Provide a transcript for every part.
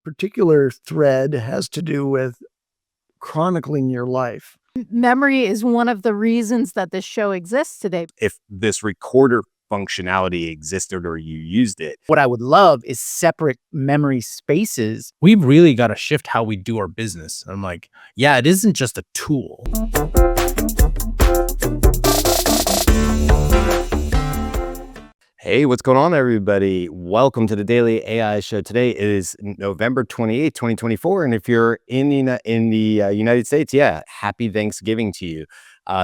particular thread has to do with chronicling your life. Memory is one of the reasons that this show exists today. If this recorder functionality existed or you used it. What I would love is separate memory spaces. We've really got to shift how we do our business. I'm like, yeah, it isn't just a tool. Hey, what's going on, everybody? Welcome to the Daily AI Show. Today is November 28th, 2024. And if you're in the United States, yeah, happy Thanksgiving to you.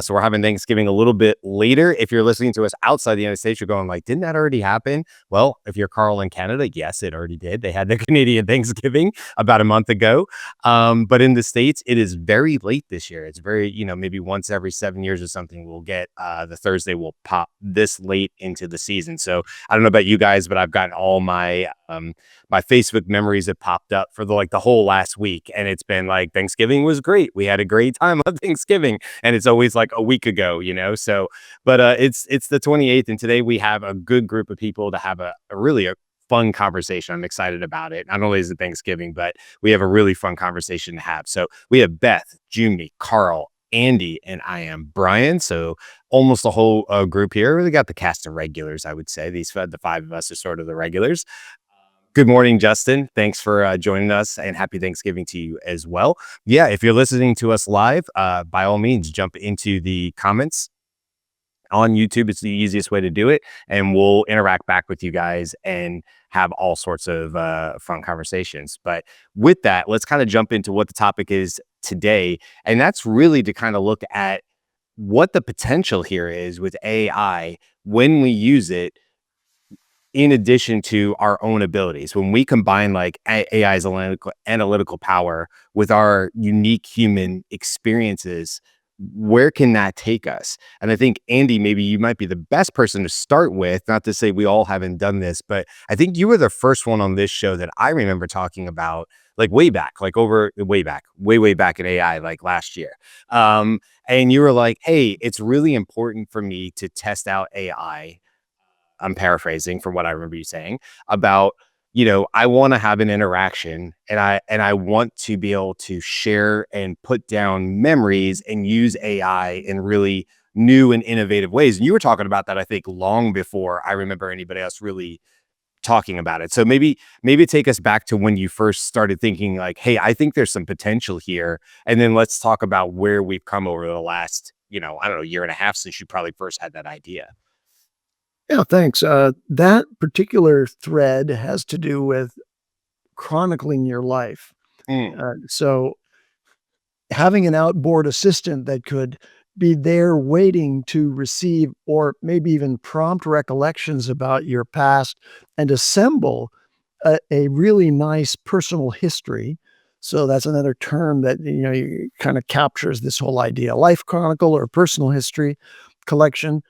So we're having Thanksgiving a little bit later. If you're listening to us outside the United States, you're going like, didn't that already happen? Well, if you're Karl in Canada, yes, it already did. They had the Canadian Thanksgiving about a month ago. But in the States, it is very late this year. It's very, maybe once every 7 years or something, we'll get the Thursday will pop this late into the season. So I don't know about you guys, but I've gotten all my my Facebook memories that popped up for the whole last week. And it's been like, Thanksgiving was great. We had a great time on Thanksgiving. And it's always like a week ago, so, but it's the 28th. And today we have a good group of people to have a really fun conversation. I'm excited about it. Not only is it Thanksgiving, but we have a really fun conversation to have. So we have Beth, Jyunmi, Karl, Andy, and I am Brian. So almost a whole group here. We got the cast of regulars, I would say. The five of us are sort of the regulars. Good morning, Justin. Thanks for joining us, and happy Thanksgiving to you as well. Yeah, if you're listening to us live, by all means, jump into the comments on YouTube. It's the easiest way to do it, and we'll interact back with you guys and have all sorts of fun conversations. But with that, let's kind of jump into what the topic is today, and that's really to kind of look at what the potential here is with AI when we use it, in addition to our own abilities. When we combine like AI's analytical power with our unique human experiences, where can that take us? And I think, Andy, maybe you might be the best person to start with, not to say we all haven't done this, but I think you were the first one on this show that I remember talking about way back in AI, like last year. And you were like, hey, it's really important for me to test out AI. I'm paraphrasing from what I remember you saying about, I want to have an interaction and I want to be able to share and put down memories and use AI in really new and innovative ways. And you were talking about that, I think, long before I remember anybody else really talking about it. So maybe take us back to when you first started thinking like, hey, I think there's some potential here. And then let's talk about where we've come over the last, year and a half since you probably first had that idea. Yeah, thanks. That particular thread has to do with chronicling your life. So having an outboard assistant that could be there waiting to receive or maybe even prompt recollections about your past and assemble a really nice personal history. So that's another term that, kind of captures this whole idea, life chronicle or personal history collection.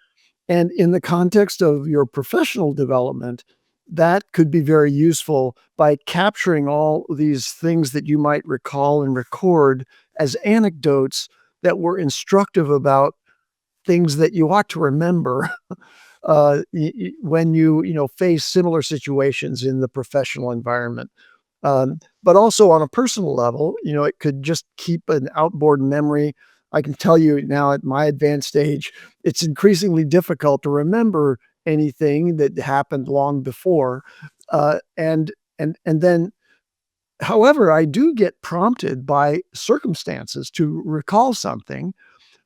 And in the context of your professional development, that could be very useful by capturing all these things that you might recall and record as anecdotes that were instructive about things that you ought to remember when you face similar situations in the professional environment. But also on a personal level, it could just keep an outboard memory. I can tell you now at my advanced age, it's increasingly difficult to remember anything that happened long before. And then, however, I do get prompted by circumstances to recall something,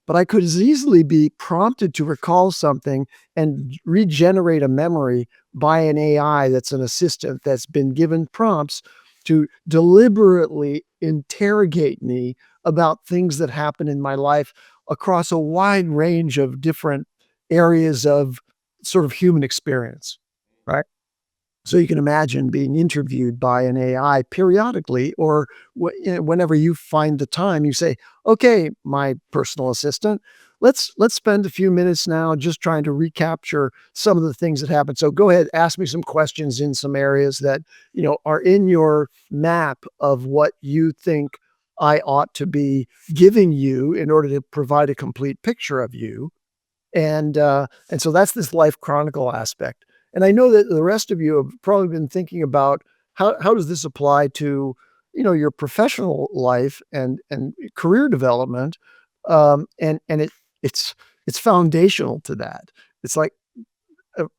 but I could as easily be prompted to recall something and regenerate a memory by an AI that's an assistant that's been given prompts to deliberately interrogate me about things that happen in my life across a wide range of different areas of sort of human experience, right? So you can imagine being interviewed by an AI periodically, or whenever you find the time, you say, okay, my personal assistant, let's spend a few minutes now just trying to recapture some of the things that happened. So go ahead, ask me some questions in some areas that, are in your map of what you think I ought to be giving you in order to provide a complete picture of you. And so that's this life chronicle aspect. And I know that the rest of you have probably been thinking about how does this apply to, your professional life and career development? And it's foundational to that. It's like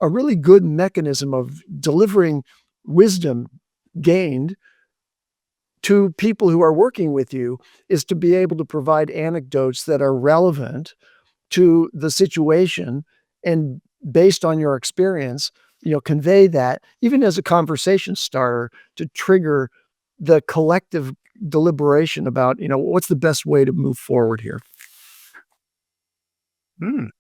a really good mechanism of delivering wisdom gained to people who are working with you is to be able to provide anecdotes that are relevant to the situation, and based on your experience, convey that even as a conversation starter to trigger the collective deliberation about, what's the best way to move forward here.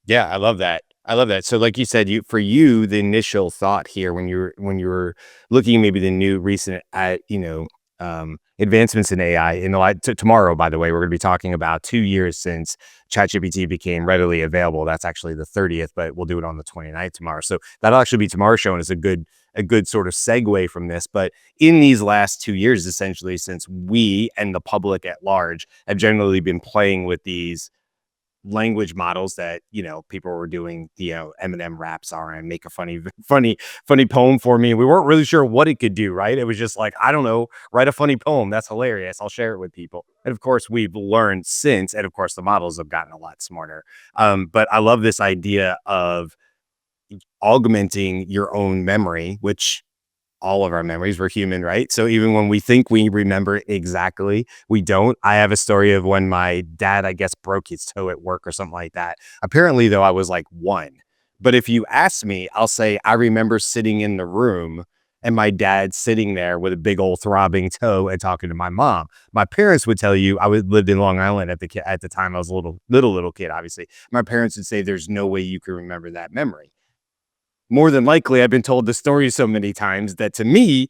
Yeah, I love that. I love that. So like you said, for you, the initial thought here when you were looking at maybe the new recent advancements in AI in the light tomorrow, by the way, we're going to be talking about 2 years since ChatGPT became readily available. That's actually the 30th, but we'll do it on the 29th tomorrow. So that'll actually be tomorrow's show, and it's a good sort of segue from this. But in these last 2 years, essentially, since we and the public at large have generally been playing with these language models that people were doing the Eminem raps are and make a funny poem for me. We weren't really sure what it could do, right? It was just like, I don't know, write a funny poem, that's hilarious, I'll share it with people. And of course we've learned since, and of course the models have gotten a lot smarter. But I love this idea of augmenting your own memory, which all of our memories, we're human, right? So even when we think we remember exactly, we don't. I have a story of when my dad, I guess, broke his toe at work or something like that. Apparently, though, I was like 1. But if you ask me, I'll say I remember sitting in the room and my dad sitting there with a big old throbbing toe and talking to my mom. My parents would tell you, lived in Long Island at the time. I was a little kid, obviously. My parents would say, "There's no way you can remember that memory." More than likely, I've been told the story so many times that to me,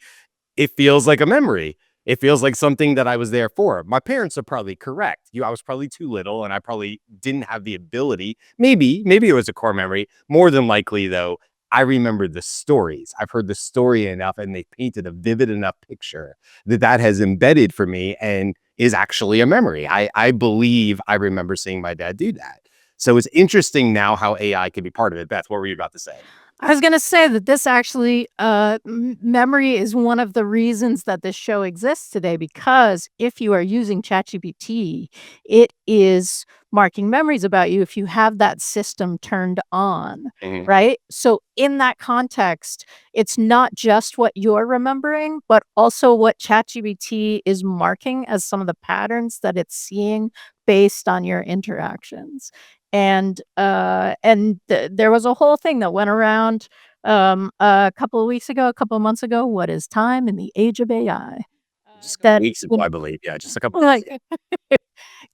it feels like a memory. It feels like something that I was there for. My parents are probably correct. I was probably too little and I probably didn't have the ability. Maybe it was a core memory. More than likely, though, I remember the stories. I've heard the story enough and they painted a vivid enough picture that has embedded for me and is actually a memory. I believe I remember seeing my dad do that. So it's interesting now how AI can be part of it. Beth, what were you about to say? I was going to say that this actually, memory is one of the reasons that this show exists today, because if you are using ChatGPT, it is marking memories about you if you have that system turned on, Mhm. right? So in that context, it's not just what you're remembering, but also what ChatGPT is marking as some of the patterns that it's seeing based on your interactions. There was a whole thing that went around a couple of weeks ago, a couple of months ago. What is time in the age of AI? Just a couple That weeks ago, when, I believe. Yeah, just a couple weeks like, ago.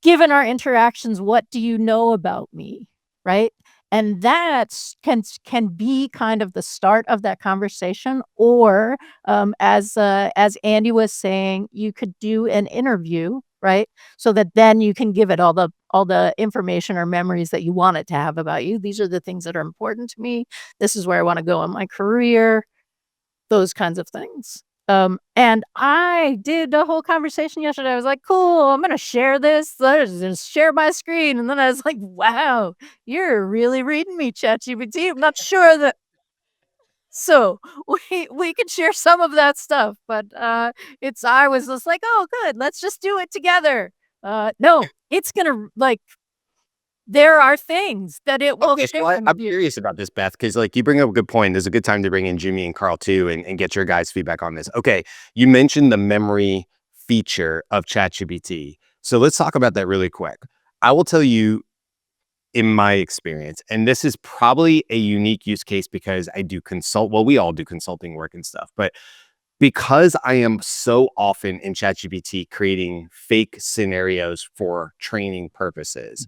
given our interactions, what do you know about me? Right. And that's can be kind of the start of that conversation. Or as Andy was saying, you could do an interview, right? So that then you can give it all the information or memories that you want it to have about you. These are the things that are important to me. This is where I want to go in my career, those kinds of things. And I did a whole conversation yesterday. I was like, cool, I'm gonna share this. Let's just share my screen. And then I was like, wow, you're really reading me, ChatGPT. I'm not sure that so we could share some of that stuff, but it's I was just like, oh good, let's just do it together. No, it's gonna like there are things that it will Okay, share so with I'm you. curious about this, Beth, because like you bring up a good point. There's a good time to bring in Jyunmi and Karl too, and get your guys' feedback on this. Okay, you mentioned the memory feature of ChatGPT, so let's talk about that really quick. I will tell you, in my experience, and this is probably a unique use case because I do consult. Well, we all do consulting work and stuff, but because I am so often in ChatGPT creating fake scenarios for training purposes,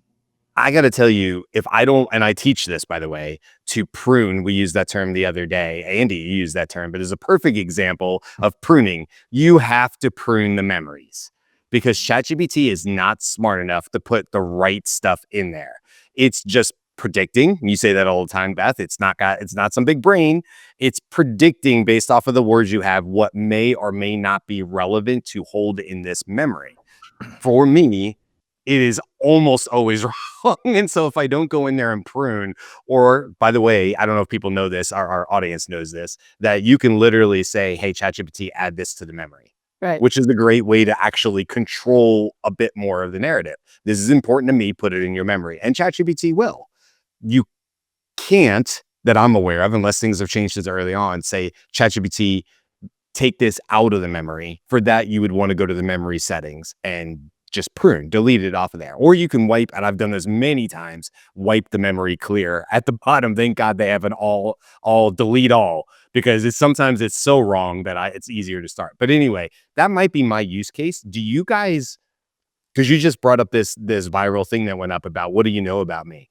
I got to tell you, if I don't, and I teach this, by the way, to prune, we used that term the other day. Andy, you used that term, but as a perfect example of pruning, you have to prune the memories because ChatGPT is not smart enough to put the right stuff in there. It's just predicting. You say that all the time, Beth. It's not some big brain. It's predicting based off of the words you have what may or may not be relevant to hold in this memory. For me, it is almost always wrong. And so if I don't go in there and prune, or by the way, I don't know if people know this, our audience knows this, that you can literally say, hey, ChatGPT, add this to the memory, Right. which is a great way to actually control a bit more of the narrative. This is important to me, put it in your memory. And ChatGPT will. You can't, that I'm aware of, unless things have changed since early on, say, ChatGPT, take this out of the memory. For that, you would want to go to the memory settings and just prune, delete it off of there. Or you can wipe, and I've done this many times, wipe the memory clear at the bottom. Thank God they have an all delete all, because sometimes it's so wrong that it's easier to start. But anyway, that might be my use case. Do you guys, because you just brought up this viral thing that went up about what do you know about me?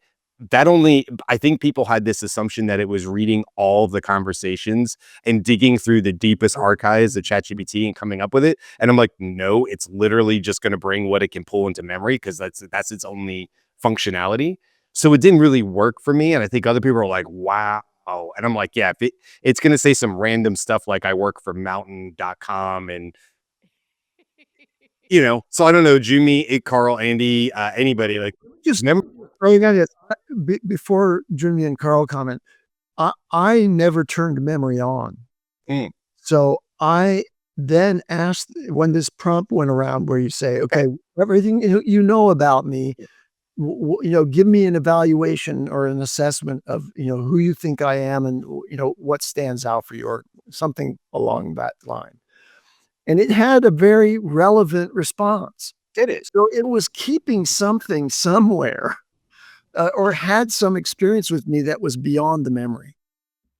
I think people had this assumption that it was reading all the conversations and digging through the deepest archives of ChatGPT and coming up with it. And I'm like, no, it's literally just going to bring what it can pull into memory, because that's its only functionality. So it didn't really work for me. And I think other people are like, wow. And I'm like, yeah, if it's going to say some random stuff like I work for mountain.com and so I don't know, Jyunmi, Karl, Andy, anybody, like, just never. Oh, you got it. Before Jyunmi and Karl comment, I never turned memory on. Mm. So I then asked, when this prompt went around where you say, okay, everything you know about me, give me an evaluation or an assessment of, who you think I am and, what stands out for you, or something along that line. And it had a very relevant response. Did it? So it was keeping something somewhere, or had some experience with me that was beyond the memory.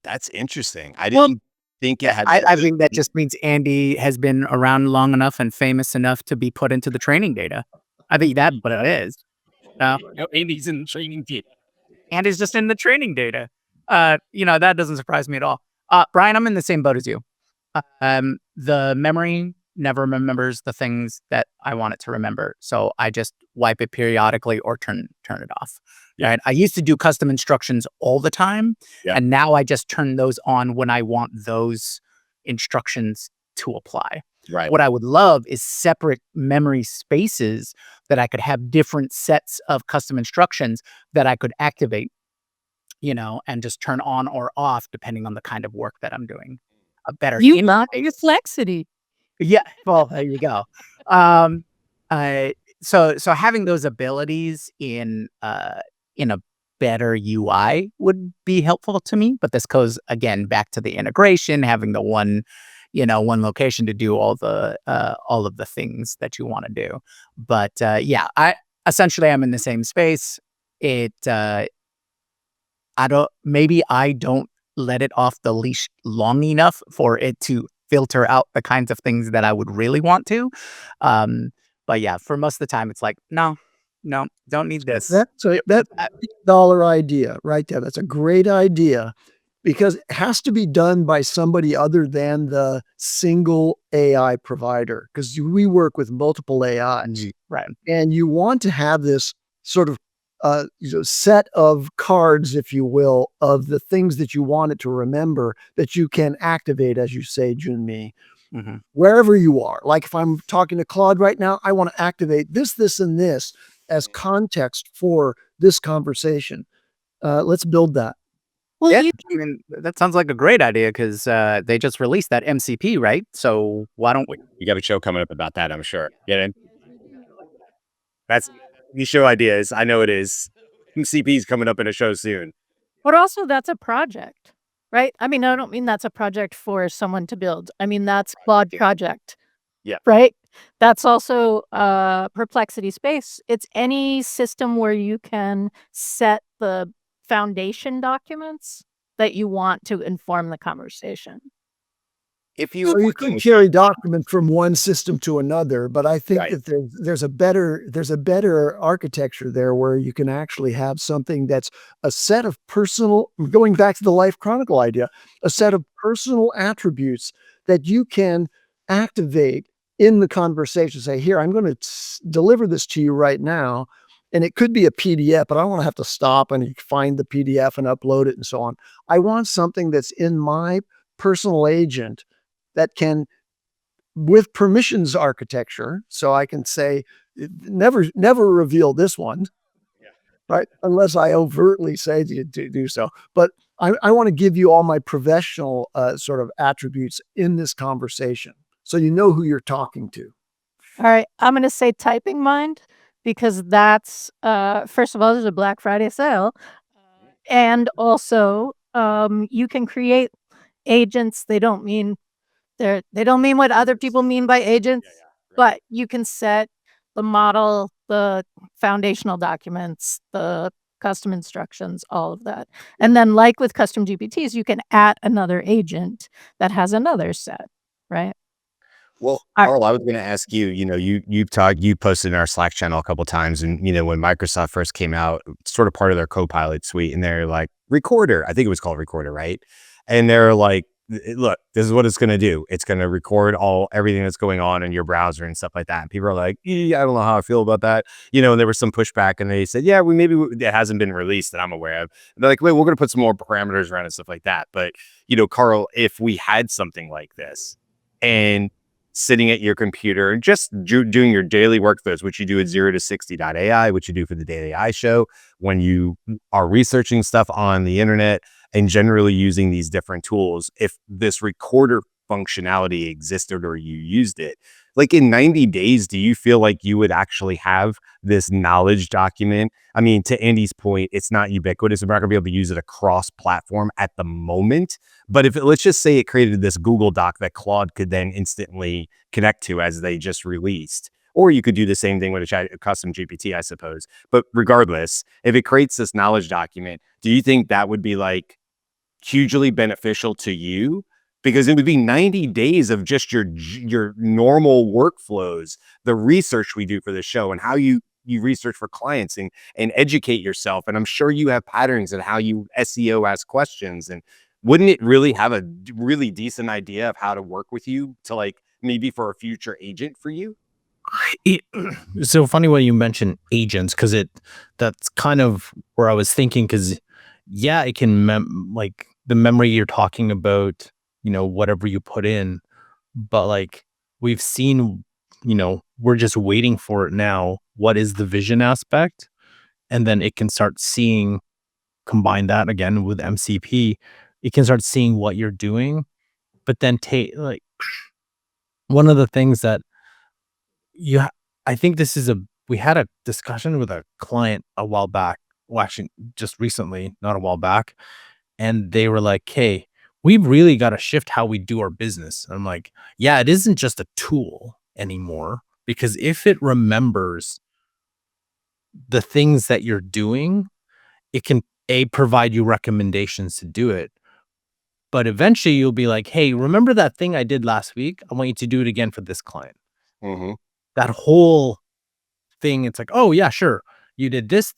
That's interesting. I didn't think it had. I think that just means Andy has been around long enough and famous enough to be put into the training data. I think that's what it is. Andy's in the training data. Andy's just in the training data. That doesn't surprise me at all. Brian, I'm in the same boat as you. The memory never remembers the things that I want it to remember. So I just wipe it periodically or turn it off. Yeah. Right? I used to do custom instructions all the time. Yeah. And now I just turn those on when I want those instructions to apply. Right. What I would love is separate memory spaces that I could have different sets of custom instructions that I could activate, and just turn on or off depending on the kind of work that I'm doing. A better You love complexity. Yeah, well, there you go. So having those abilities in a better UI would be helpful to me. But this goes again back to the integration, having the one location to do all of the things that you want to do. But I'm in the same space. I don't let it off the leash long enough for it to filter out the kinds of things that I would really want to. But yeah, for most of the time, it's like, no, don't need this. That's that $1 idea right there. That's a great idea, because it has to be done by somebody other than the single AI provider, because we work with multiple AIs. Right. And you want to have this sort of set of cards, if you will, of the things that you want it to remember that you can activate, as you say, Jyunmi, wherever you are. Like if I'm talking to Claude right now, I want to activate this, and this as context for this conversation. Let's build that. Well, Yeah, that sounds like a great idea, because they just released that MCP, right? So why don't we? You got a show coming up about that, I'm sure. Get in. That's the show ideas. I know it is. MCP's coming up in a show soon. But also that's a project, right? I mean, I don't mean that's a project for someone to build. I mean, that's Claude project. Yeah. Right? That's also Perplexity Space. It's any system where you can set the foundation documents that you want to inform the conversation. If you So you could carry documents from one system to another, but I think that there's a better architecture there where you can actually have something that's a set of personal, going back to the life chronicle idea, a set of personal attributes that you can activate in the conversation. Say, here, I'm going to deliver this to you right now. And it could be a PDF, but I don't want to have to stop and find the PDF and upload it and so on. I want something that's in my personal agent that can, with permissions architecture, so I can say, never reveal this one, right? Unless I overtly say to do so. But I want to give you all my professional sort of attributes in this conversation, so you know who you're talking to. All right, I'm gonna say typing mind because that's first of all, there's a Black Friday sale, and also you can create agents. They don't mean what other people mean by agents, but you can set the model, the foundational documents, the custom instructions, all of that. And then, like with custom GPTs, you can add another agent that has another set, right? Well, All right. Karl, I was going to ask you, you posted in our Slack channel a couple times, and when Microsoft first came out, sort of part of their Copilot suite, and they're like Recorder. I think it was called Recorder, right? And they're like, look, this is what it's going to do. It's going to record everything that's going on in your browser and stuff like that. And people are like, I don't know how I feel about that. And there was some pushback, and they said, yeah, it hasn't been released that I'm aware of. And they're like, wait, we're going to put some more parameters around and stuff like that. But Karl, if we had something like this, and sitting at your computer and just doing your daily workflows, which you do at 0 to 60.ai, which you do for the Daily AI Show, when you are researching stuff on the internet and generally using these different tools, if this recorder functionality existed or you used it, like in 90 days, do you feel like you would actually have this knowledge document? I mean, to Andy's point, it's not ubiquitous. We're not gonna be able to use it across platform at the moment. But let's just say it created this Google Doc that Claude could then instantly connect to as they just released. Or you could do the same thing with a custom GPT, I suppose. But regardless, if it creates this knowledge document, do you think that would be like hugely beneficial to you? Because it would be 90 days of just your normal workflows, the research we do for the show, and how you research for clients and educate yourself. And I'm sure you have patterns in how you SEO ask questions. And wouldn't it really have a really decent idea of how to work with you to like maybe for a future agent for you? It's so funny when you mention agents, because that's kind of where I was thinking, because yeah, it can like the memory you're talking about, whatever you put in, but like we've seen, we're just waiting for it now. What is the vision aspect? And then it can start seeing, combine that again with MCP, it can start seeing what you're doing, but then take like one of the things that I think this is we had a discussion with a client a while back, well, actually just recently, not a while back. And they were like, hey, we've really got to shift how we do our business. I'm like, yeah, it isn't just a tool anymore, because if it remembers the things that you're doing, it can provide you recommendations to do it. But eventually you'll be like, hey, remember that thing I did last week? I want you to do it again for this client. Mm-hmm. That whole thing, it's like, oh yeah, sure, you did this,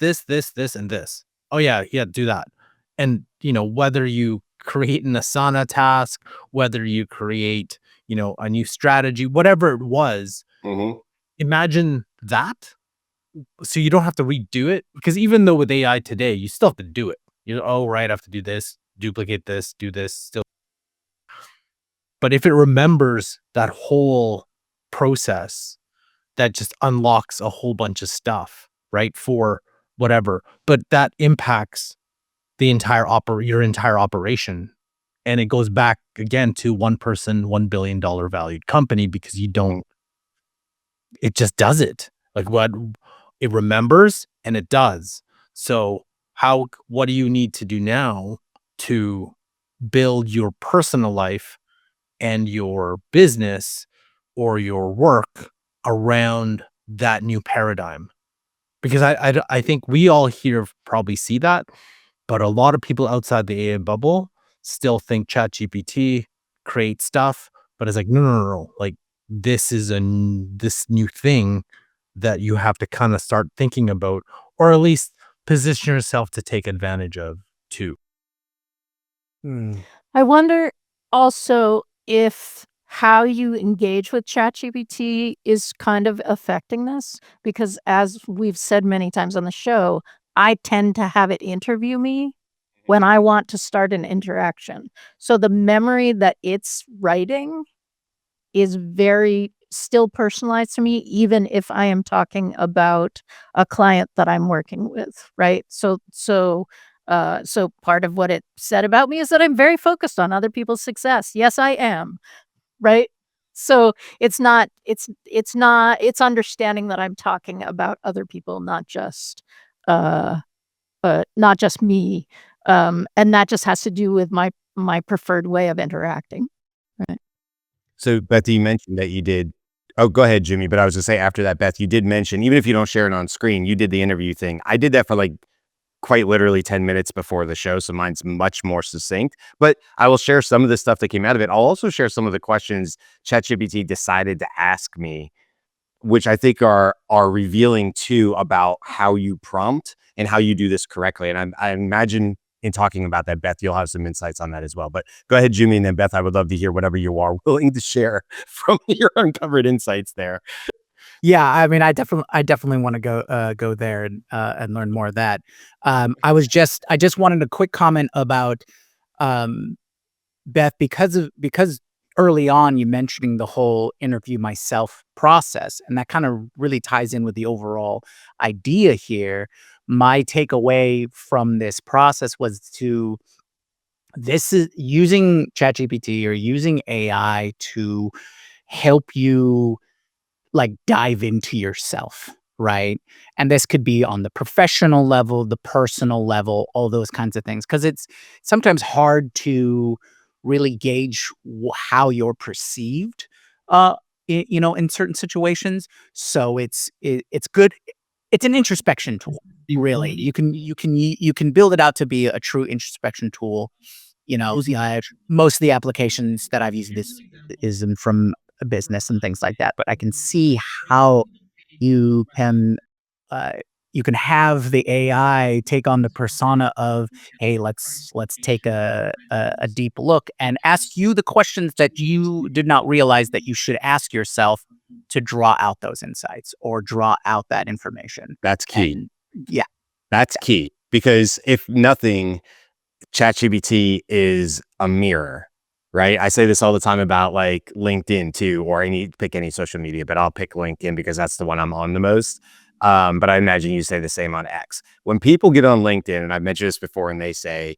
and this. Oh yeah, do that. And whether you create an Asana task, whether you create a new strategy, whatever it was, Mm-hmm. imagine that, so you don't have to redo it. Because even though with AI today, you still have to do it. Oh right, I have to do this, duplicate this, do this still. But if it remembers that whole process, that just unlocks a whole bunch of stuff, right? For whatever, but that impacts the entire your entire operation. And it goes back again to one person, $1 billion valued company, because it just does it. Like what it remembers and it does. So what do you need to do now to build your personal life and your business or your work around that new paradigm? Because I think we all here probably see that, but a lot of people outside the AI bubble still think ChatGPT creates stuff, but it's like, no. Like this is this new thing that you have to kind of start thinking about, or at least position yourself to take advantage of too. I wonder also if how you engage with ChatGPT is kind of affecting this, because as we've said many times on the show, I tend to have it interview me when I want to start an interaction. So the memory that it's writing is very still personalized to me, even if I am talking about a client that I'm working with, right? So part of what it said about me is that I'm very focused on other people's success. Yes, I am, right? So it's understanding that I'm talking about other people, uh not just me. And that just has to do with my preferred way of interacting. Right. So, Beth, you mentioned that you did. Oh, go ahead, Jimmy. But I was gonna say after that, Beth, you did mention, even if you don't share it on screen, you did the interview thing. I did that for like quite literally 10 minutes before the show. So mine's much more succinct, but I will share some of the stuff that came out of it. I'll also share some of the questions ChatGPT decided to ask me, which I think are revealing too about how you prompt and how you do this correctly. And I imagine in talking about that, Beth, you'll have some insights on that as well. But go ahead, Jimmy, and then Beth, I would love to hear whatever you are willing to share from your uncovered insights there. Yeah, I mean, I definitely want to go there and learn more of that. I just wanted a quick comment about um, Beth, because early on you mentioning the whole interview myself process, and that kind of really ties in with the overall idea here. My takeaway from this process was to this is using ChatGPT or using AI to help you like dive into yourself, right? And this could be on the professional level, the personal level, all those kinds of things. Cause it's sometimes hard to really gauge how you're perceived, uh, in certain situations. So it's good. It's an introspection tool, really. You can build it out to be a true introspection tool. Most of the applications that I've used this is from a business and things like that, but I can see how you can uh, you can have the AI take on the persona of, hey, let's take a deep look and ask you the questions that you did not realize that you should ask yourself to draw out those insights or draw out that information. That's key. And yeah, That's key because if nothing, ChatGPT is a mirror, right? I say this all the time about like LinkedIn too, or pick any social media, but I'll pick LinkedIn because that's the one I'm on the most. But I imagine you say the same on X. When people get on LinkedIn, and I've mentioned this before, and they say,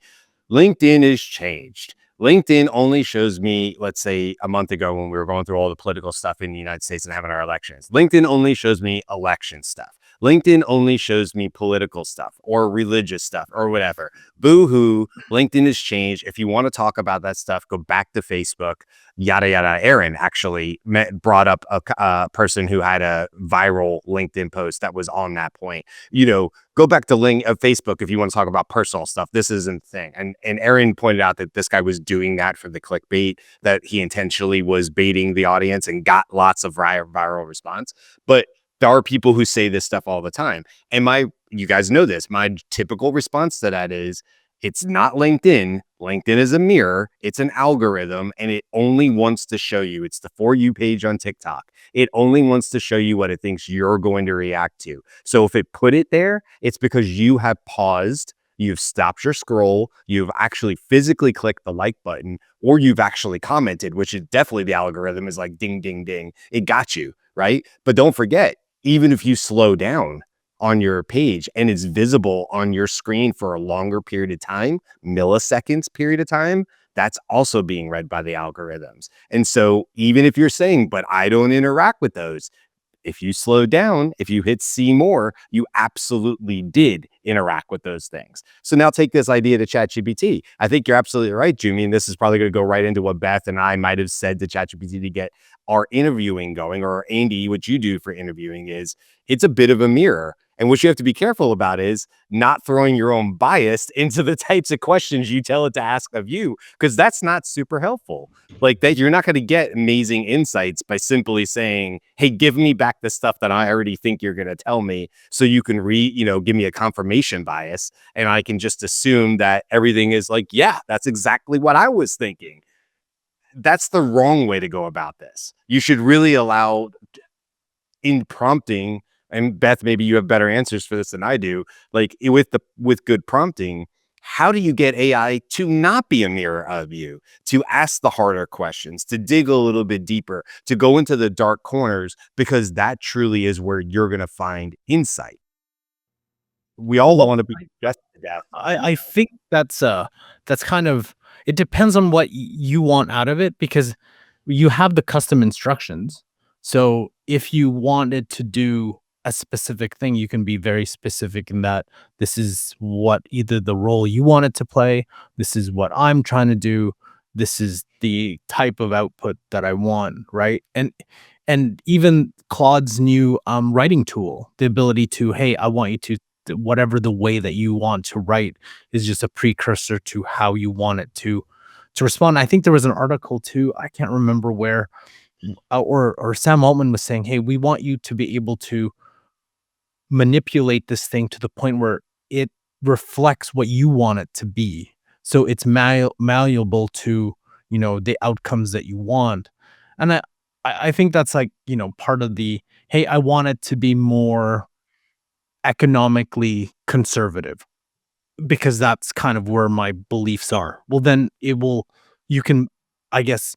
LinkedIn is changed. LinkedIn only shows me, let's say a month ago when we were going through all the political stuff in the United States and having our elections, LinkedIn only shows me election stuff. LinkedIn only shows me political stuff or religious stuff or whatever. Boo hoo, LinkedIn has changed. If you want to talk about that stuff, go back to Facebook, yada, yada. Aaron actually brought up a person who had a viral LinkedIn post that was on that point. Go back to Facebook if you want to talk about personal stuff. This isn't the thing. And Aaron pointed out that this guy was doing that for the clickbait, that he intentionally was baiting the audience and got lots of viral response. But there are people who say this stuff all the time. And you guys know this, my typical response to that is, it's not LinkedIn. LinkedIn is a mirror. It's an algorithm, and it only wants to show you. It's the For You page on TikTok. It only wants to show you what it thinks you're going to react to. So if it put it there, it's because you have paused, you've stopped your scroll, you've actually physically clicked the like button, or you've actually commented, which is definitely the algorithm is like ding, ding, ding. It got you, right? But don't forget, even if you slow down on your page and it's visible on your screen for a longer period of time, milliseconds period of time, that's also being read by the algorithms. And so even if you're saying, but I don't interact with those, if you slow down, if you hit see more, you absolutely did interact with those things. So now take this idea to ChatGPT. I think you're absolutely right, Jyunmi, and this is probably going to go right into what Beth and I might have said to ChatGPT to get our interviewing going, or Andy, what you do for interviewing is it's a bit of a mirror. And what you have to be careful about is not throwing your own bias into the types of questions you tell it to ask of you, because that's not super helpful. Like that, you're not going to get amazing insights by simply saying, hey, give me back the stuff that I already think you're going to tell me so you can give me a confirmation bias. And I can just assume that everything is like, yeah, that's exactly what I was thinking. That's the wrong way to go about this. You should really allow in prompting, and Beth, maybe you have better answers for this than I do. Like with good prompting, how do you get AI to not be a mirror of you, to ask the harder questions, to dig a little bit deeper, to go into the dark corners, because that truly is where you're going to find insight. We all Well, want to be just to death. I think that's kind of, it depends on what you want out of it, because you have the custom instructions. So if you wanted to do a specific thing, you can be very specific in that this is what either the role you want it to play, this is what I'm trying to do, this is the type of output that I want, right? And even Claude's new writing tool, the ability to, hey, I want you to whatever the way that you want to write is just a precursor to how you want it to respond. I think there was an article too, I can't remember where, or Sam Altman was saying, hey, we want you to be able to manipulate this thing to the point where it reflects what you want it to be. So it's malleable to, the outcomes that you want. And I think that's like, part of the, hey, I want it to be more economically conservative because that's kind of where my beliefs are. Well, then you can, I guess,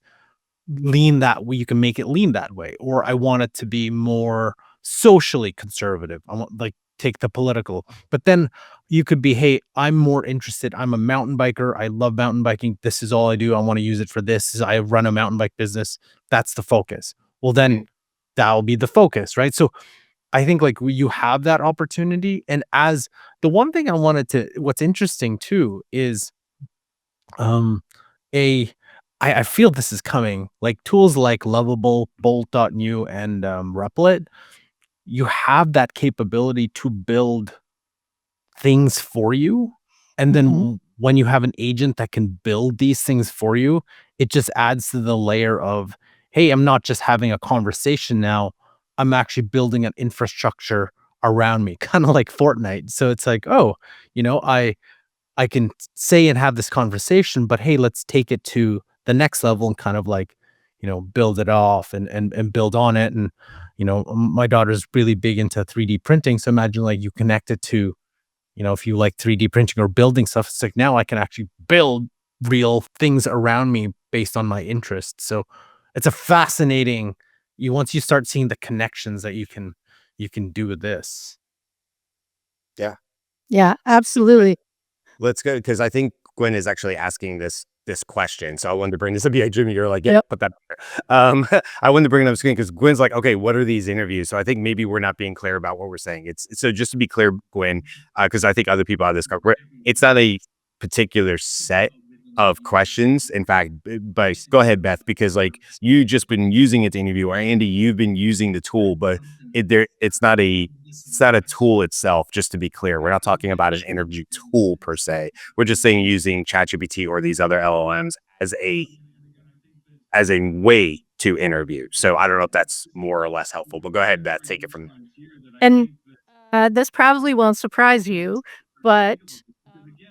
lean that way. You can make it lean that way. Or I want it to be more socially conservative. I want, like, take the political, but then you could be, hey, I'm more interested. I'm a mountain biker. I love mountain biking. This is all I do. I want to use it for this. I run a mountain bike business. That's the focus. Well, then that'll be the focus, right? So I think like you have that opportunity. And as the one thing what's interesting too is, um, a, I feel this is coming, like tools like Lovable, Bolt.new, and Replit, you have that capability to build things for you. And then Mhm. when you have an agent that can build these things for you, it just adds to the layer of, hey, I'm not just having a conversation now, I'm actually building an infrastructure around me, kind of like Fortnite. So it's like, oh, I can say and have this conversation, but hey, let's take it to the next level and kind of like, build it off and build on it. And, my daughter's really big into 3D printing. So imagine like you connect it to, if you like 3D printing or building stuff, it's like now I can actually build real things around me based on my interests. So it's a fascinating, once you start seeing the connections that you can do with this. Yeah. Yeah, absolutely. Let's go, because I think Gwen is actually asking this question. So I wanted to bring this up. Yeah, Jimmy, you're like, yeah, Yep. put that there. I wanted to bring it up screen because Gwen's like, okay, what are these interviews? So I think maybe we're not being clear about what we're saying. It's so just to be clear, Gwen, because I think other people have this covered. It's not a particular set of questions. In fact, but go ahead, Beth, because like you just been using it to interview, or Andy, you've been using the tool, but it's not a tool itself. Just to be clear, we're not talking about an interview tool per se. We're just saying using ChatGPT or these other LLMs as a way to interview. So I don't know if that's more or less helpful, but go ahead, Beth, take it from there. And this probably won't surprise you, but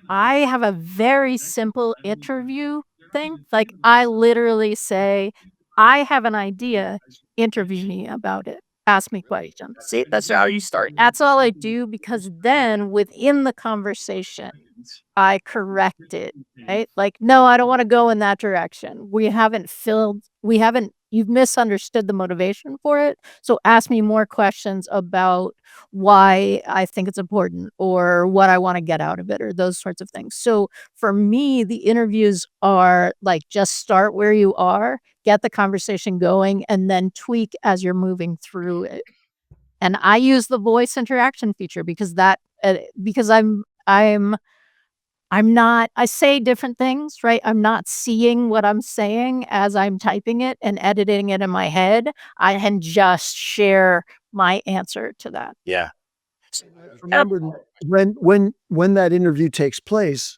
I have a very simple interview thing. Like, I literally say, I have an idea, interview me about it. Ask me questions. See, that's how you start. That's all I do because then within the conversation, I correct it, right? Like, no, I don't want to go in that direction. You've misunderstood the motivation for it. So ask me more questions about why I think it's important or what I want to get out of it or those sorts of things. So for me, the interviews are like just start where you are, get the conversation going, and then tweak as you're moving through it. And I use the voice interaction feature because I'm not I say different things, right? I'm not seeing what I'm saying as I'm typing it and editing it in my head. I can just share my answer to that. Yeah. Remember, when that interview takes place,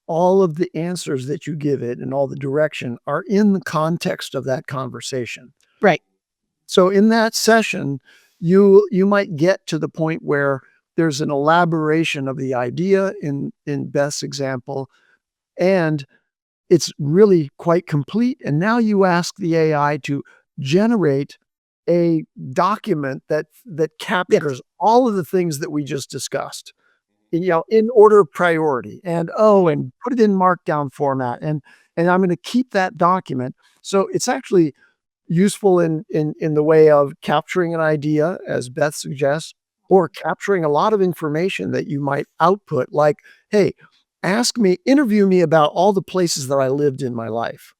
all of the answers that you give it and all the direction are in the context of that conversation. Right. So in that session, you might get to the point where there's an elaboration of the idea in Beth's example, and it's really quite complete. And now you ask the AI to generate a document that captures all of the things that we just discussed in order of priority, and put it in markdown format, and I'm going to keep that document. So it's actually useful in the way of capturing an idea, as Beth suggests, or capturing a lot of information that you might output, like, hey, interview me about all the places that I lived in my life.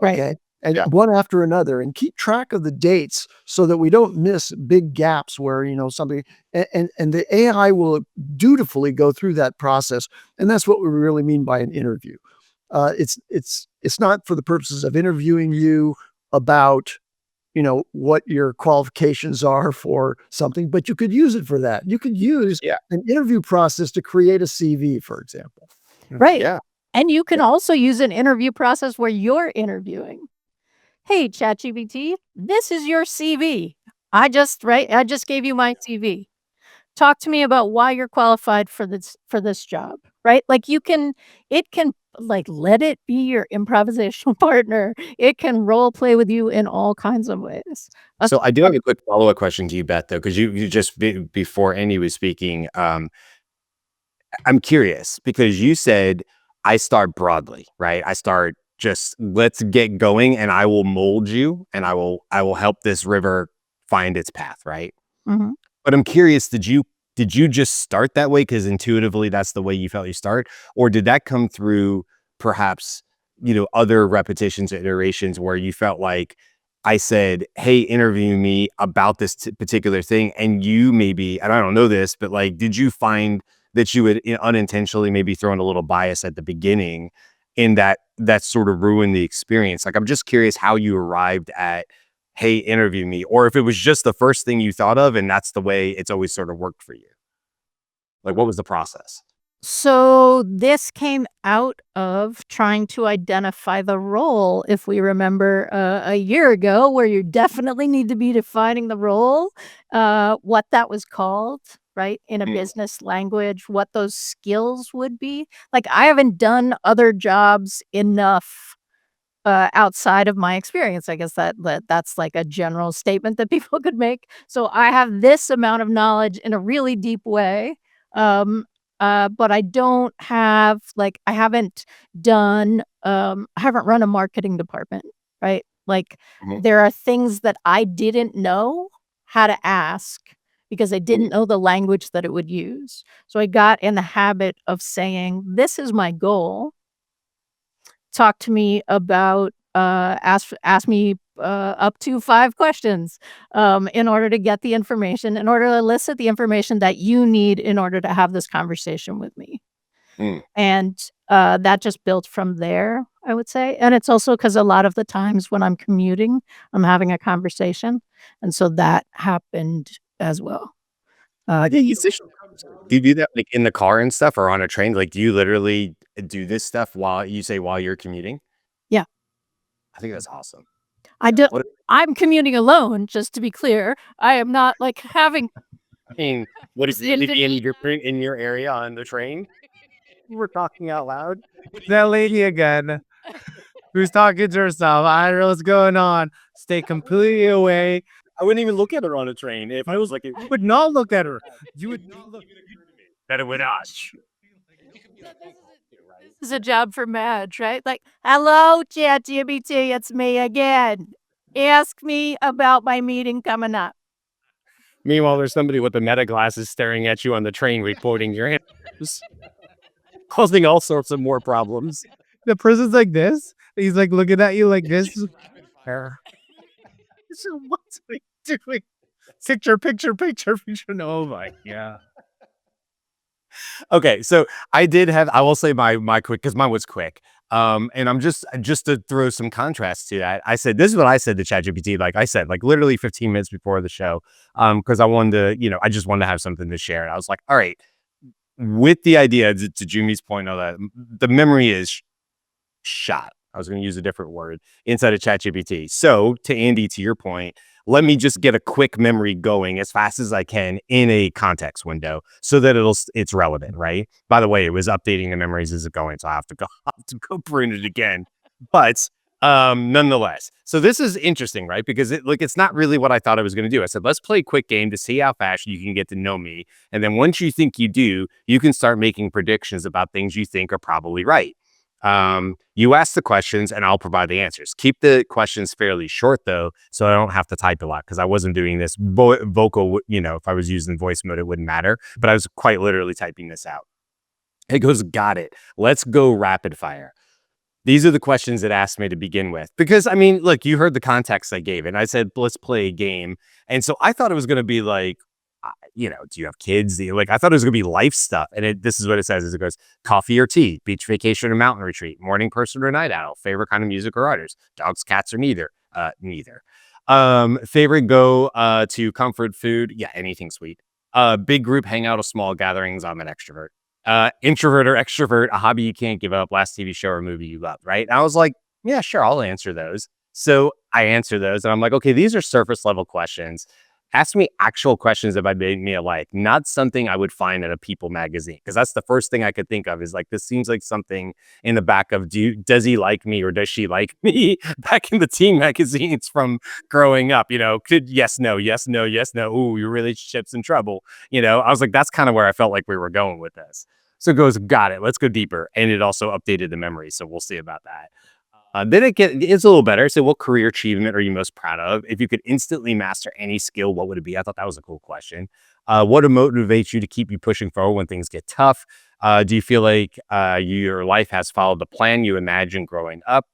Right. Okay. And Yeah. one after another, and keep track of the dates so that we don't miss big gaps where, something, and the AI will dutifully go through that process. And that's what we really mean by an interview. It's not for the purposes of interviewing you about, what your qualifications are for something, but you could use it for that. You could use Yeah. an interview process to create a CV, for example. Right. Yeah. And you can also use an interview process where you're interviewing. Hey, ChatGPT, this is your CV. I just gave you my CV. Talk to me about why you're qualified for this job, right? Like it can like let it be your improvisational partner. It can role play with you in all kinds of ways. That's So I do have a quick follow-up question to you, Beth, though, because you just before Andy was speaking, I'm curious because you said I start broadly, right? I start just let's get going, and I will mold you, and I will help this river find its path, right? Mhm. But I'm curious, did you just start that way because intuitively that's the way you felt you start? Or did that come through perhaps, other repetitions or iterations where you felt like I said, "Hey, interview me about this particular thing," and you maybe, and I don't know this, but like, did you find that you would unintentionally maybe throw in a little bias at the beginning, in that sort of ruined the experience? Like, I'm just curious how you arrived at, "Hey, interview me," or if it was just the first thing you thought of and that's the way it's always sort of worked for you. Like, what was the process? So this came out of trying to identify the role, if we remember a year ago, where you definitely need to be defining the role, what that was called, right, in a Mm. business language, what those skills would be. Like, I haven't done other jobs enough outside of my experience. I guess that's like a general statement that people could make. So I have this amount of knowledge in a really deep way. Um, but I don't have I haven't I haven't run a marketing department, right? Like Mhm. there are things that I didn't know how to ask because I didn't know the language that it would use. So I got in the habit of saying, "This is my goal. Talk to me about, ask me, up to 5 questions, in order to get the information, in order to elicit the information that you need in order to have this conversation with me." Mm. And, that just built from there, I would say, and it's also because a lot of the times when I'm commuting, I'm having a conversation, and so that happened as well. Yeah, you say do you do that, like, in the car and stuff or on a train? Like, do you literally do this stuff while you're commuting? Yeah, I think that's awesome. I do What I'm commuting alone, just to be clear. I am not, having I mean, what if you in leave in your area on the train? We're talking out loud. That lady again, who's talking to herself. I don't know what's going on. Stay completely away. I wouldn't even look at her on a train if I was like, You would not look at her. You would not look. that it would us. This is a job for Madge, right? Like, "Hello, ChatGPT, it's me again. Ask me about my meeting coming up." Meanwhile, there's somebody with the meta glasses staring at you on the train, recording your answers, causing all sorts of more problems. The person's like this. He's like looking at you like this. Her. So what's he doing? Picture, picture, picture, picture. No, my yeah. Okay, so I will say my quick because mine was quick. And I'm just to throw some contrast to that. I said this is what I said to ChatGPT. Like I said, like literally 15 minutes before the show, because I wanted to, I just wanted to have something to share. And I was like, all right, with the idea to Jumi's point, of that the memory is shot. I was going to use a different word inside of ChatGPT. So to Andy, to your point, let me just get a quick memory going as fast as I can in a context window so that it's relevant, right? By the way, it was updating the memories as it going, so I have to go prune it again. But Nonetheless, so this is interesting, right? Because it's not really what I thought I was going to do. I said, let's play a quick game to see how fast you can get to know me. And then once you think you do, you can start making predictions about things you think are probably right. You ask the questions and I'll provide the answers. Keep the questions fairly short though, so I don't have to type a lot because I wasn't doing this vocal, if I was using voice mode, it wouldn't matter, but I was quite literally typing this out. It goes, got it. Let's go rapid fire. These are the questions it asked me to begin with. Because, I mean, look, you heard the context I gave, and I said, let's play a game. And so I thought it was going to be like, do you have kids? I thought it was going to be life stuff. And this is what it says. Is it goes, coffee or tea, beach vacation or mountain retreat, morning person or night owl, favorite kind of music or artist, dogs, cats, or neither. Neither. Favorite go to comfort food. Yeah, anything sweet. Big group hangout or small gatherings. I'm an extrovert. Introvert or extrovert, a hobby you can't give up, last TV show or movie you love, right? And I was like, yeah, sure, I'll answer those. So I answer those and I'm like, okay, these are surface level questions. Ask me actual questions that made me alike, not something I would find in a People magazine. Because that's the first thing I could think of is like, this seems like something in the back of, does he like me or does she like me? Back in the teen magazines from growing up, could yes, no, yes, no, yes, no. Ooh, your relationship's in trouble. I was like, that's kind of where I felt like we were going with this. So it goes, got it. Let's go deeper. And it also updated the memory. So we'll see about that. Then it's a little better. So what career achievement are you most proud of? If you could instantly master any skill, what would it be? I thought that was a cool question. What motivates you to keep you pushing forward when things get tough? Do you feel like your life has followed the plan you imagined growing up?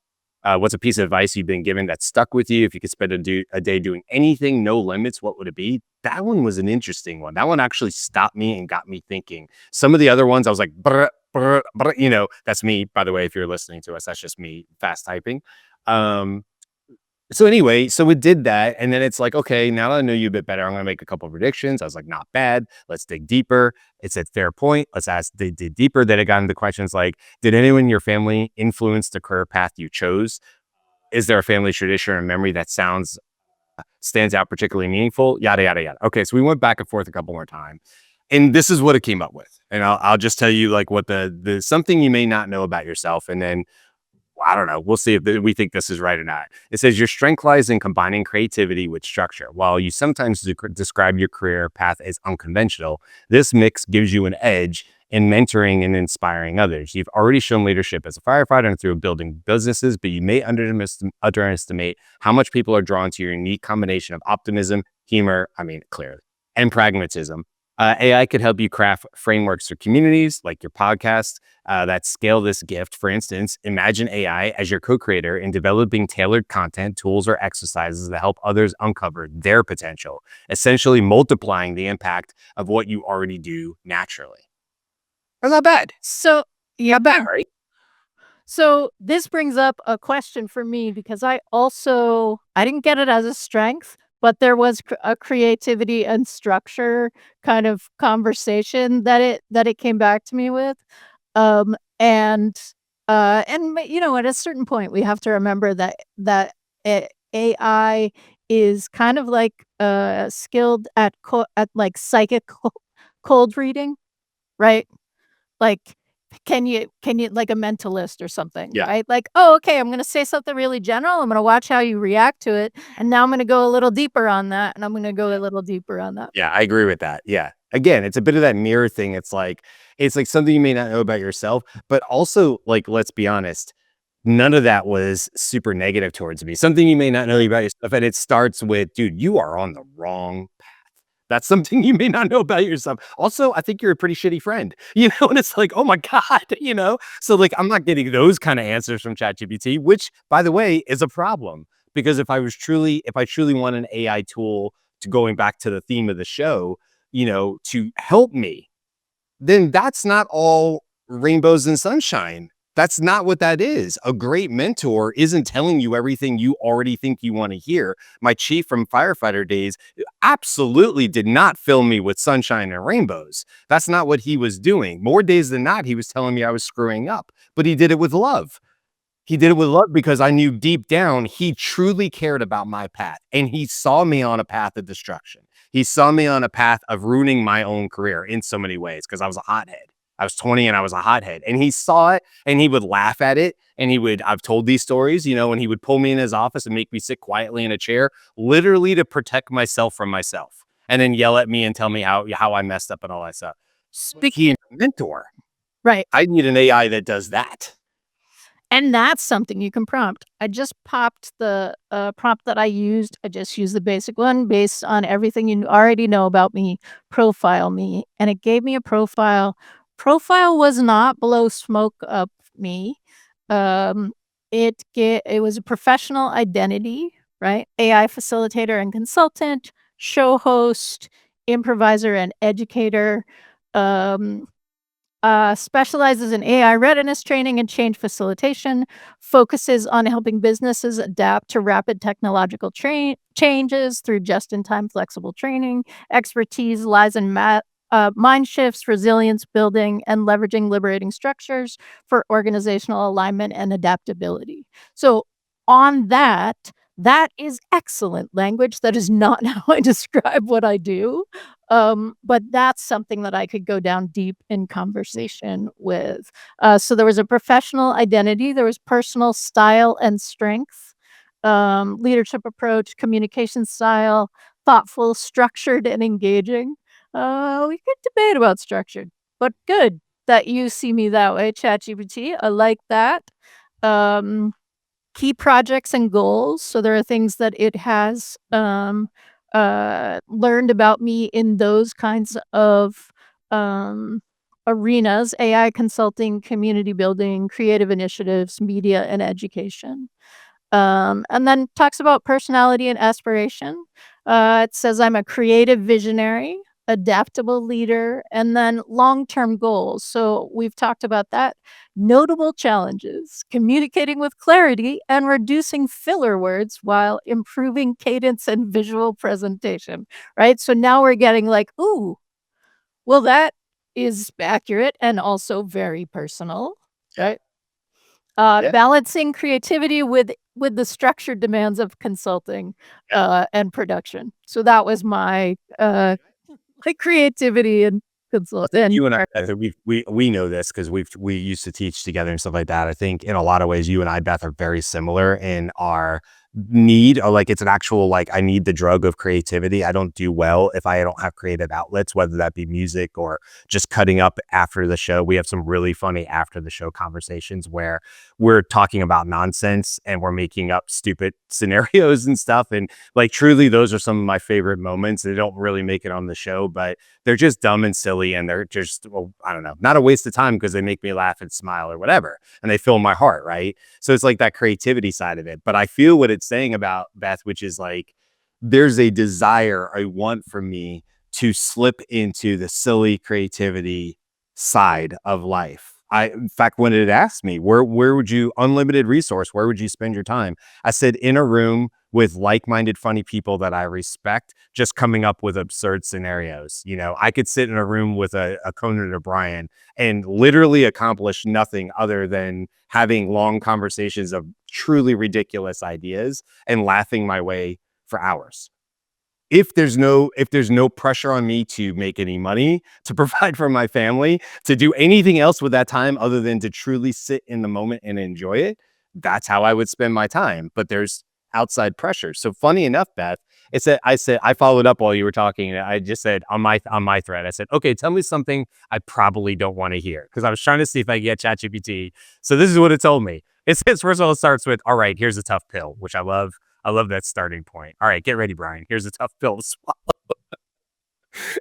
What's a piece of advice you've been given that stuck with you? If you could spend a day doing anything, no limits, what would it be? That one was an interesting one. That one actually stopped me and got me thinking. Some of the other ones I was like, brr, brr, brr, that's me, by the way, if you're listening to us, that's just me fast typing. So anyway, so it did that. And then it's like, okay, now that I know you a bit better, I'm going to make a couple of predictions. I was like, not bad. Let's dig deeper. It said fair point. Let's dig deeper. Then it got into questions like, did anyone in your family influence the career path you chose? Is there a family tradition or memory that stands out particularly meaningful? Yada, yada, yada. Okay. So we went back and forth a couple more times. And this is what it came up with. And I'll just tell you like what the something you may not know about yourself. And then I don't know. We'll see if we think this is right or not. It says your strength lies in combining creativity with structure. While you sometimes describe your career path as unconventional, this mix gives you an edge in mentoring and inspiring others. You've already shown leadership as a firefighter and through building businesses, but you may underestimate how much people are drawn to your unique combination of optimism, humor, clearly, and pragmatism. AI could help you craft frameworks for communities like your podcast that scale this gift. For instance, imagine AI as your co-creator in developing tailored content, tools, or exercises that help others uncover their potential, essentially multiplying the impact of what you already do naturally. That's not bad. So, Not bad, right? So this brings up a question for me because I didn't get it as a strength, but there was a creativity and structure kind of conversation that it came back to me with. And at a certain point we have to remember AI is kind of like skilled at like psychic cold reading, right? Like, can you like a mentalist or something, Yeah. right? Like, oh, okay, I'm gonna say something really general. I'm gonna watch how you react to it, and now I'm gonna go a little deeper on that, and I'm gonna go a little deeper on that. Yeah, I agree with that. Yeah. Again, it's a bit of that mirror thing. It's like something you may not know about yourself, but also like, let's be honest, none of that was super negative towards me. Something you may not know about yourself. And it starts with, dude, you are on the wrong path. That's something you may not know about yourself. Also, I think you're a pretty shitty friend, and it's like, oh my God. So like, I'm not getting those kind of answers from ChatGPT, which by the way, is a problem because if I truly want an AI tool to going back to the theme of the show, to help me, then that's not all rainbows and sunshine. That's not what that is. A great mentor isn't telling you everything you already think you want to hear. My chief from firefighter days absolutely did not fill me with sunshine and rainbows. That's not what he was doing. More days than not, he was telling me I was screwing up, but he did it with love. He did it with love because I knew deep down he truly cared about my path and he saw me on a path of destruction. He saw me on a path of ruining my own career in so many ways because I was a hothead. I was 20 and I was a hothead. And he saw it and he would laugh at it. And I've told these stories, and he would pull me in his office and make me sit quietly in a chair, literally to protect myself from myself. And then yell at me and tell me how I messed up and all that stuff. Speaking of mentor, Right. I need an AI that does that. And that's something you can prompt. I just popped the prompt that I used. I just used the basic one based on everything you already know about me, profile me, and it gave me a profile. Profile was not blow smoke up me. It was a professional identity, right? AI facilitator and consultant, show host, improviser and educator. Um, specializes in AI readiness training and change facilitation, focuses on helping businesses adapt to rapid technological changes through just-in-time flexible training. Expertise lies in mind shifts, resilience building, and leveraging liberating structures for organizational alignment and adaptability. So on that is excellent language. That is not how I describe what I do. But that's something that I could go down deep in conversation with. So there was a professional identity, there was personal style and strength, leadership approach, communication style, thoughtful, structured, and engaging. We could debate about structured, but good that you see me that way, ChatGPT. I like that. Key projects and goals. So there are things that it has learned about me in those kinds of um, arenas: AI consulting, community building, creative initiatives, media, and education. And then talks about personality and aspiration. It says I'm a creative visionary, adaptable leader, and then long-term goals. So we've talked about that. Notable challenges: communicating with clarity and reducing filler words while improving cadence and visual presentation, right? So now we're getting like, ooh, well, that is accurate and also very personal, right? Yeah. Balancing creativity with the structured demands of consulting, and production. So that was my, like, creativity and consult and You and I think we know this because we used to teach together and stuff like that. I think in a lot of ways, you and I, Beth, are very similar in our need, or like it's an actual, like, I need the drug of creativity. I don't do well if I don't have creative outlets, whether that be music or just cutting up after the show. We have some really funny after the show conversations where we're talking about nonsense and we're making up stupid scenarios and stuff. And like, truly, those are some of my favorite moments. They don't really make it on the show, but they're just dumb and silly, and they're just, well, I don't know, not a waste of time because they make me laugh and smile or whatever, and they fill my heart, right? So it's like that creativity side of it. But I feel what it's saying about Beth, which is like, there's a desire, a want for me to slip into the silly creativity side of life. In fact, when it asked me, where would you, unlimited resource, where would you spend your time? I said, in a room with like-minded, funny people that I respect, just coming up with absurd scenarios. I could sit in a room with a Conan O'Brien and literally accomplish nothing other than having long conversations of truly ridiculous ideas and laughing my way for hours. If there's no pressure on me to make any money, to provide for my family, to do anything else with that time other than to truly sit in the moment and enjoy it, that's how I would spend my time. But there's outside pressure. So funny enough, Beth, I followed up while you were talking, and I just said on my thread, I said, okay, tell me something I probably don't want to hear, because I was trying to see if I could get ChatGPT. So this is what it told me. It says, first of all, it starts with, all right, here's a tough pill, which I love. I love that starting point. All right, get ready, Brian. Here's a tough pill to swallow.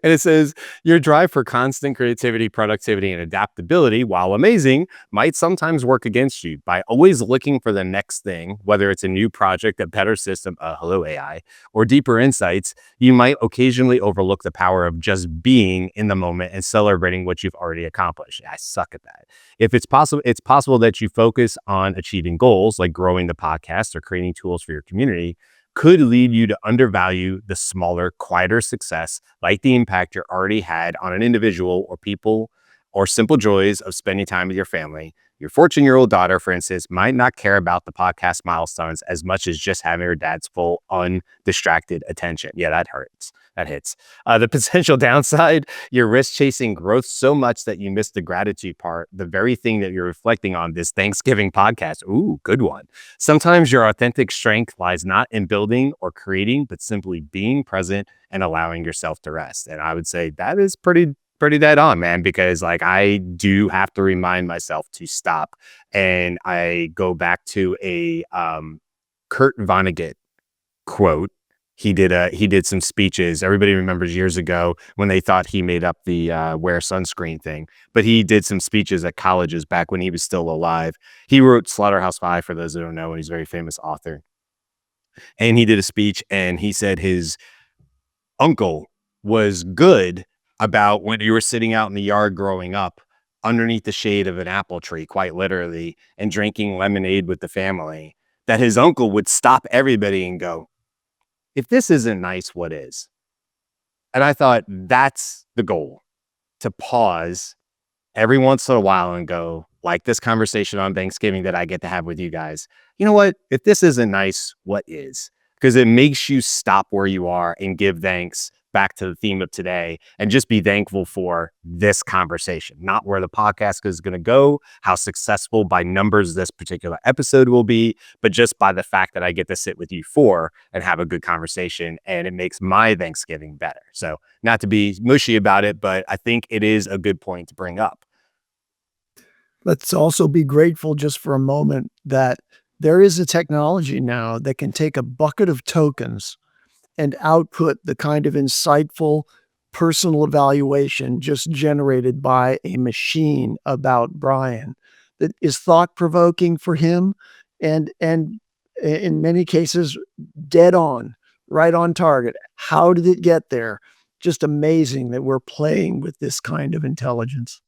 And it says, your drive for constant creativity, productivity, and adaptability, while amazing, might sometimes work against you. By always looking for the next thing, whether it's a new project, a better system, hello AI, or deeper insights, you might occasionally overlook the power of just being in the moment and celebrating what you've already accomplished. I suck at that. If it's possible that you focus on achieving goals like growing the podcast or creating tools for your community, could lead you to undervalue the smaller, quieter success, like the impact you're already had on an individual or people, or simple joys of spending time with your family. Your 14-year-old daughter, for instance, might not care about the podcast milestones as much as just having her dad's full undistracted attention. Yeah, that hurts. That hits. The potential downside, you risk chasing growth so much that you miss the gratitude part, the very thing that you're reflecting on this Thanksgiving podcast. Ooh, good one. Sometimes your authentic strength lies not in building or creating, but simply being present and allowing yourself to rest. And I would say that is pretty dead on, man, because like I do have to remind myself to stop. And I go back to a Kurt Vonnegut quote. He did some speeches. Everybody remembers years ago when they thought he made up the wear sunscreen thing, but he did some speeches at colleges back when he was still alive. He wrote Slaughterhouse-Five, for those that don't know, and he's a very famous author. And he did a speech and he said his uncle was good about when you were sitting out in the yard growing up underneath the shade of an apple tree, quite literally, and drinking lemonade with the family, that his uncle would stop everybody and go, if this isn't nice, what is? And I thought that's the goal, to pause every once in a while and go, like this conversation on Thanksgiving that I get to have with you guys. You know what? If this isn't nice, what is? Because it makes you stop where you are and give thanks back to the theme of today and just be thankful for this conversation, not where the podcast is going to go, how successful by numbers this particular episode will be, but just by the fact that I get to sit with you for and have a good conversation. And it makes my Thanksgiving better. So not to be mushy about it, but I think it is a good point to bring up. Let's also be grateful just for a moment that there is a technology now that can take a bucket of tokens and output the kind of insightful personal evaluation just generated by a machine about Brian that is thought-provoking for him and in many cases dead on, right on target. How did it get there? Just amazing that we're playing with this kind of intelligence.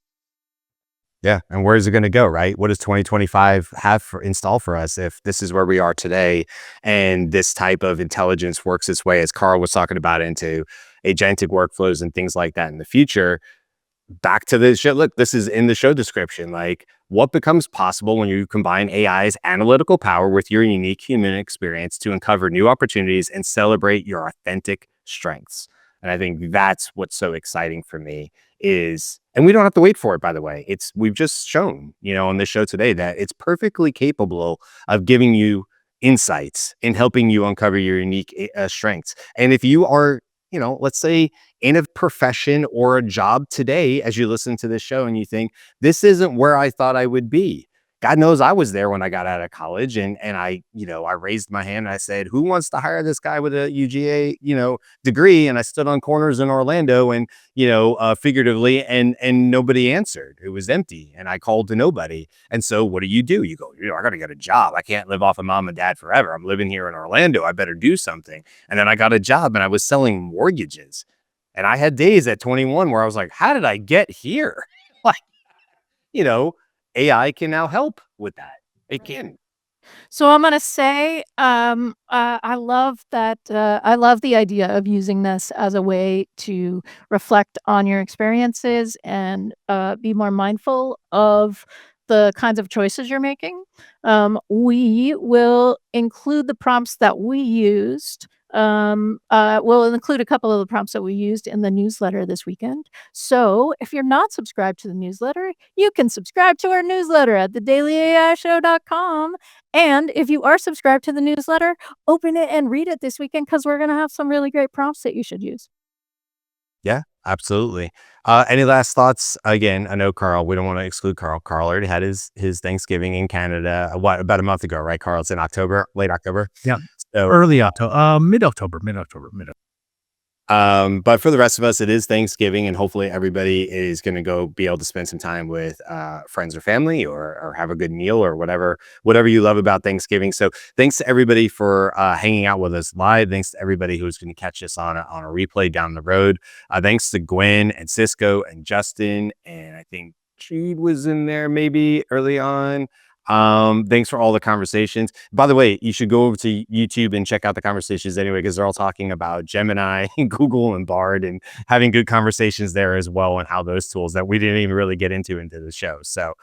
Yeah. And where is it going to go, right? What does 2025 have for install for us if this is where we are today and this type of intelligence works its way, as Karl was talking about, into agentic workflows and things like that in the future? Back to the show. Look, this is in the show description. Like, what becomes possible when you combine AI's analytical power with your unique human experience to uncover new opportunities and celebrate your authentic strengths? And I think that's what's so exciting for me is, and we don't have to wait for it, by the way. We've just shown, on this show today that it's perfectly capable of giving you insights and helping you uncover your unique strengths. And if you are, let's say in a profession or a job today, as you listen to this show and you think, this isn't where I thought I would be. God knows I was there when I got out of college and I raised my hand and I said, who wants to hire this guy with a UGA, degree? And I stood on corners in Orlando and, figuratively, and nobody answered. It was empty and I called to nobody. And so what do? You go, I got to get a job. I can't live off of mom and dad forever. I'm living here in Orlando. I better do something. And then I got a job and I was selling mortgages. And I had days at 21 where I was like, how did I get here? Like, AI can now help with that. It can. So I'm gonna say, I love that. I love the idea of using this as a way to reflect on your experiences and be more mindful of the kinds of choices you're making. We will include the prompts that we used. We'll include a couple of the prompts that we used in the newsletter this weekend. So if you're not subscribed to the newsletter, you can subscribe to our newsletter at thedailyAIshow.com. And if you are subscribed to the newsletter, open it and read it this weekend because we're going to have some really great prompts that you should use. Yeah, absolutely. Any last thoughts? Again, I know Karl, we don't want to exclude Karl. Karl already had his Thanksgiving in Canada, about a month ago, right, Karl? It's in October, late October. Yeah. So, Early October, mid-October. but for the rest of us, it is Thanksgiving, and hopefully everybody is going to go be able to spend some time with friends or family, or have a good meal, or whatever you love about Thanksgiving. So thanks to everybody for hanging out with us live. Thanks to everybody who's going to catch us on a replay down the road. Thanks to Gwen and Cisco and Justin, and I think Jude was in there maybe early on. Thanks for all the conversations. By the way, you should go over to YouTube and check out the conversations anyway, because they're all talking about Gemini, Google, and Bard, and having good conversations there as well, and how those tools that we didn't even really get into the show. So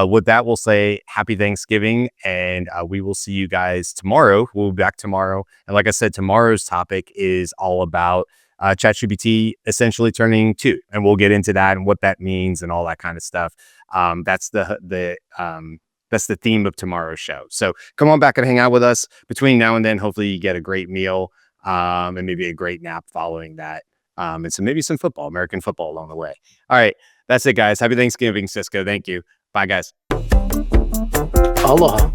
with that, we'll say happy Thanksgiving, and we will see you guys tomorrow. We'll be back tomorrow. And like I said, tomorrow's topic is all about ChatGPT essentially turning 2, and we'll get into that and what that means and all that kind of stuff. That's the theme of tomorrow's show. So come on back and hang out with us between now and then. Hopefully you get a great meal and maybe a great nap following that. And so maybe some football, American football along the way. All right. That's it, guys. Happy Thanksgiving, Cisco. Thank you. Bye, guys. Aloha.